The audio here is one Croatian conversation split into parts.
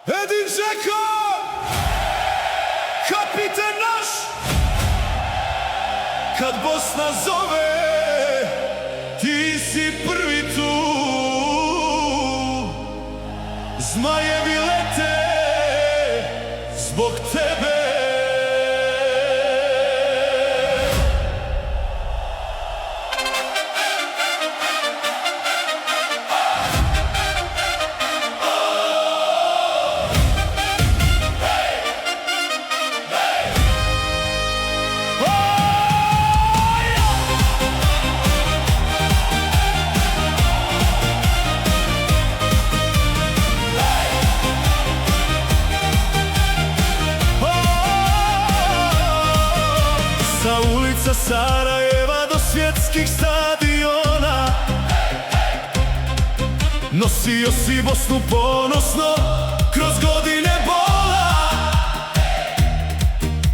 Edin Džeko, kapitan naš, kad Bosna zove, ti si prvi tu. Zmajevi lete zbog tebe. Sa ulica Sarajeva do svjetskih stadiona nosio si Bosnu ponosno kroz godine bola.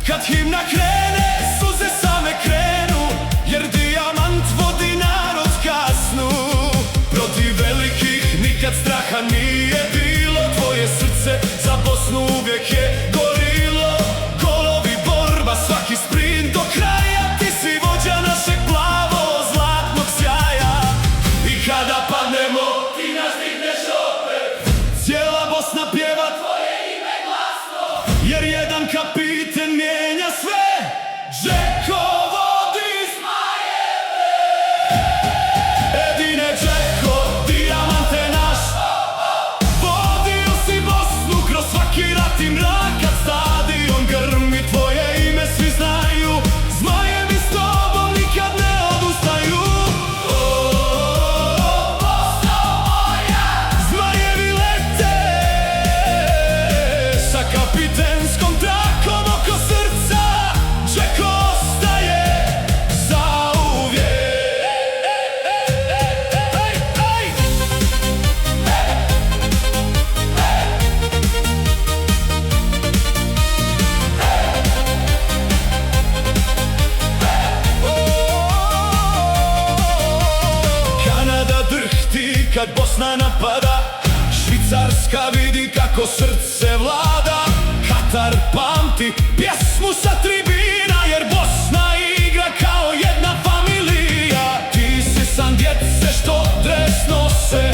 Kad himna krene, suze same krenu, jer dijamant vodi narod kasnu. Protiv velikih nikad straha nije bilo, tvoje srce za Bosnu uvijek je gorilo. Golovi, borba, svaki sprint do kraja, ti si vođa našeg plavo-zlatnog sjaja. I kada padnemo, ti nas digneš opet, cijela Bosna pjeva tvoje ime glasno, jer jedan kapiten mijenja sve. Džeko vodi Zmajeve. Edine Džeko, dijamante naš, vodio si Bosnu kroz svaki rat i mrak. Kad stadion grmi, tvoje ime svi znaju. Zmajevi s tobom nikad ne odustaju. Bosno moja, Zmajevi lete sa kapitenskom trakom oko srca. Džeko ostaje zauvijek. Kanada drhti kad Bosna napada, Švicarska vidi kako srce vlada. Katar pamti pjesmu sa tribina, jer Bosna igra kao jedna familija. Ti si san djece što dres nose,